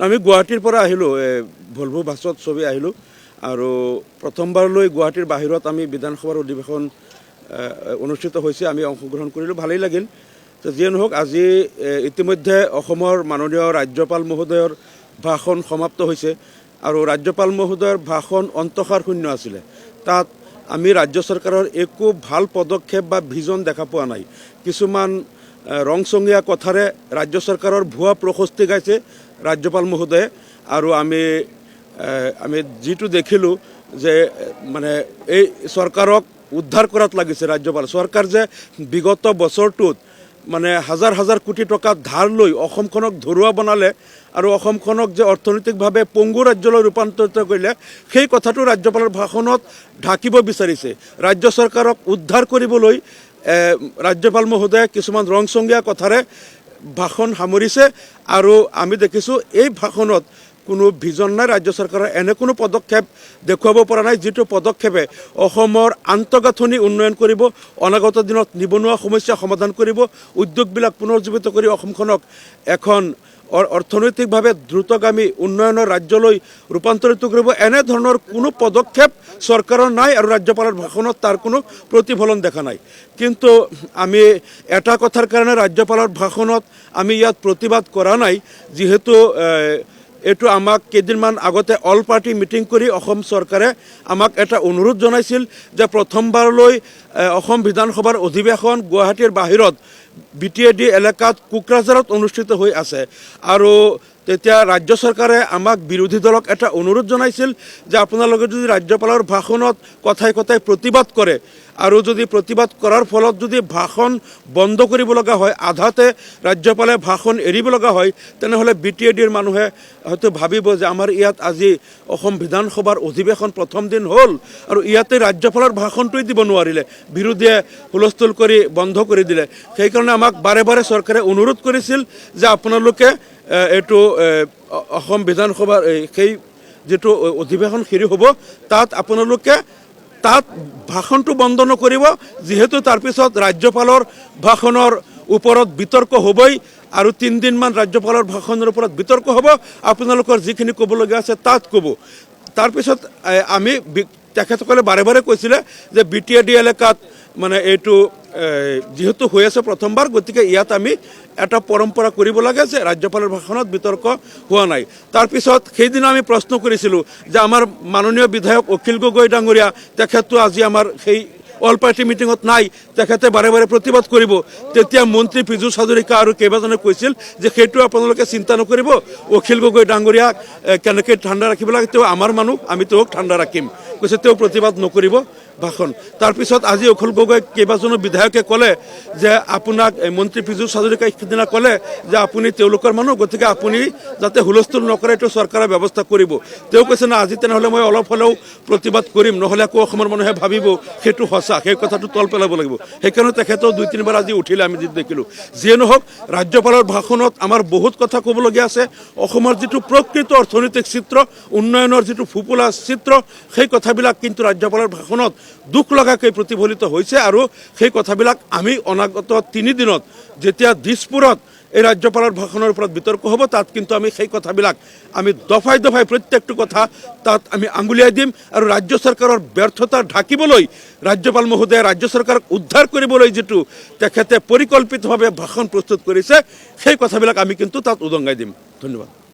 আমি গুৱাহাটীৰ পৰা আহিলোঁ, ভলভো বাছত চবেই আহিলোঁ আৰু প্ৰথমবাৰলৈ গুৱাহাটীৰ বাহিৰত আমি বিধানসভাৰ অধিৱেশন অনুষ্ঠিত হৈছে, আমি অংশগ্ৰহণ কৰিলোঁ, ভালেই লাগিল। যিয়ে নহওক, আজি ইতিমধ্যে অসমৰ মাননীয় ৰাজ্যপাল মহোদয়ৰ ভাষণ সমাপ্ত হৈছে আৰু ৰাজ্যপাল মহোদয়ৰ ভাষণ অন্তসাৰ শূন্য আছিলে। তাত আমি ৰাজ্য চৰকাৰৰ একো ভাল পদক্ষেপ বা ভিজন দেখা পোৱা নাই। কিছুমান ৰংচঙীয়া কথাৰে ৰাজ্য চৰকাৰৰ ভুৱা প্ৰশস্তি গাইছে ৰাজ্যপাল মহোদয়ে আৰু আমি যিটো দেখিলোঁ যে মানে এই চৰকাৰক উদ্ধাৰ কৰাত লাগিছে ৰাজ্যপাল। চৰকাৰ যে বিগত বছৰটোত মানে হাজাৰ হাজাৰ কোটি টকা ধাৰ লৈ অসমখনক ধৰুৱা বনালে আৰু অসমখনক যে অৰ্থনৈতিকভাৱে পংগু ৰাজ্যলৈ ৰূপান্তৰিত কৰিলে, সেই কথাটো ৰাজ্যপালৰ ভাষণত ঢাকিব বিচাৰিছে। ৰাজ্য চৰকাৰক উদ্ধাৰ কৰিবলৈ ৰাজ্যপাল মহোদয়ে কিছুমান ৰংচঙীয়া কথাৰে ভাষণ সামৰিছে আৰু আমি দেখিছোঁ এই ভাষণত কোনো ভিজন নাই। ৰাজ্য চৰকাৰৰ এনে কোনো পদক্ষেপ দেখুৱাব পৰা নাই যিটো পদক্ষেপে অসমৰ আন্তঃগাঁথনি উন্নয়ন কৰিব, অনাগত দিনত নিবনুৱা সমস্যা সমাধান কৰিব, উদ্যোগবিলাক পুনৰুজ্জীৱিত কৰি অসমখনক এখন অৰ্থনৈতিকভাৱে দ্ৰুতগামী উন্নয়নৰ ৰাজ্যলৈ ৰূপান্তৰিত কৰিব। এনেধৰণৰ কোনো পদক্ষেপ চৰকাৰৰ নাই আৰু ৰাজ্যপালৰ ভাষণত তাৰ কোনো প্ৰতিফলন দেখা নাই। কিন্তু আমি এটা কথাৰ কাৰণে ৰাজ্যপালৰ ভাষণত আমি ইয়াত প্ৰতিবাদ কৰা নাই, যিহেতু এইটো আমাক কেইদিনমান আগতে অল পাৰ্টি মিটিং কৰি অসম চৰকাৰে আমাক এটা অনুৰোধ জনাইছিল যে প্ৰথমবাৰলৈ অসম বিধানসভাৰ অধিৱেশন গুৱাহাটীৰ বাহিৰত BTAD এলেকাত কোকৰাঝাৰত অনুষ্ঠিত হৈ আছে আৰু তেতিয়া ৰাজ্য চৰকাৰে আমাক বিৰোধী দলক এটা অনুৰোধ জনাইছিল যে আপোনালোকে যদি ৰাজ্যপালৰ ভাষণত কথাই কথাই প্ৰতিবাদ কৰে আৰু যদি প্ৰতিবাদ কৰাৰ ফলত যদি ভাষণ বন্ধ কৰিব লগা হয়, আধাতে ৰাজ্যপালে ভাষণ এৰিব লগা হয়, তেনেহ'লে BTADৰ মানুহে হয়তো ভাবিব যে আমাৰ ইয়াত আজি অসম বিধানসভাৰ অধিৱেশন প্ৰথম দিন হ'ল আৰু ইয়াতে ৰাজ্যপালৰ ভাষণটোৱে দিব নোৱাৰিলে, বিৰোধীয়ে হুলস্থুল কৰি বন্ধ কৰি দিলে। সেইকাৰণে আমাক বাৰে বাৰে চৰকাৰে অনুৰোধ কৰিছিল যে আপোনালোকে এইটো অসম বিধানসভাৰ সেই যিটো অধিৱেশন হেৰি হ'ব তাত আপোনালোকে তাত ভাষণটো বন্ধ নকৰিব, যিহেতু তাৰপিছত ৰাজ্যপালৰ ভাষণৰ ওপৰত বিতৰ্ক হ'বই আৰু 3 দিনমান ৰাজ্যপালৰ ভাষণৰ ওপৰত বিতৰ্ক হ'ব, আপোনালোকৰ যিখিনি ক'বলগীয়া আছে তাত ক'ব। তাৰপিছত আমি তেখেতসকলে বাৰে বাৰে কৈছিলে যে BTAD এলেকাত মানে এইটো যিহেতু হৈ আছে প্ৰথমবাৰ, গতিকে ইয়াত আমি এটা পৰম্পৰা কৰিব লাগে যে ৰাজ্যপালৰ ভাষণত বিতৰ্ক হোৱা নাই। তাৰপিছত সেইদিনা আমি প্ৰশ্ন কৰিছিলোঁ যে আমাৰ মাননীয় বিধায়ক অখিল গগৈ ডাঙৰীয়া, তেখেতটো আজি আমাৰ সেই অল পাৰ্টি মিটিঙত নাই, তেখেতে বাৰে বাৰে প্ৰতিবাদ কৰিব। তেতিয়া মন্ত্ৰী পীযুষ হাজৰিকা আৰু কেইবাজনে কৈছিল যে সেইটো আপোনালোকে চিন্তা নকৰিব, অখিল গগৈ ডাঙৰীয়াক কেনেকৈ ঠাণ্ডা ৰাখিব লাগে, তেওঁ আমাৰ মানুহ, আমি তেওঁক ঠাণ্ডা ৰাখিম, কৈছে তেওঁ প্ৰতিবাদ নকৰিব ভাষণ। তাৰপিছত আজি অখিল গগৈ কেইবাজনো বিধায়কে ক'লে যে আপোনাক মন্ত্ৰী পীযুষ হাজৰিকাই সিদিনা ক'লে যে আপুনি তেওঁলোকৰ মানুহ, গতিকে আপুনি যাতে হুলস্থুল নকৰে এইটো চৰকাৰে ব্যৱস্থা কৰিব। তেওঁ কৈছে না আজি তেনেহ'লে মই অলপ হ'লেও প্ৰতিবাদ কৰিম, নহ'লে আকৌ অসমৰ মানুহে ভাবিব সেইটো সঁচা, সেই কথাটো তল পেলাব লাগিব। সেইকাৰণে তেখেতেও 2-3 বাৰ আজি উঠিলে, আমি যিটো দেখিলোঁ। যিয়ে নহওক, ৰাজ্যপালৰ ভাষণত আমাৰ বহুত কথা ক'বলগীয়া আছে। অসমৰ যিটো প্ৰকৃত অৰ্থনৈতিক চিত্ৰ, উন্নয়নৰ যিটো ফুপুলা চিত্ৰ, সেই কথাবিলাক কিন্তু ৰাজ্যপালৰ ভাষণত দুখ লগাকৈ প্ৰতিফলিত হৈছে আৰু সেই কথাবিলাক আমি অনাগত 3 দিনত যেতিয়া দিছপুৰত এই ৰাজ্যপালৰ ভাষণৰ ওপৰত বিতৰ্ক হ'ব, তাত কিন্তু আমি সেই কথাবিলাক আমি দফাই দফাই প্ৰত্যেকটো কথা তাত আমি আঙুলিয়াই দিম আৰু ৰাজ্য চৰকাৰৰ ব্যৰ্থতা ঢাকিবলৈ ৰাজ্যপাল মহোদয়ে ৰাজ্য চৰকাৰক উদ্ধাৰ কৰিবলৈ যিটো তেখেতে পৰিকল্পিতভাৱে ভাষণ প্ৰস্তুত কৰিছে, সেই কথাবিলাক আমি কিন্তু তাত উদঙাই দিম। ধন্যবাদ।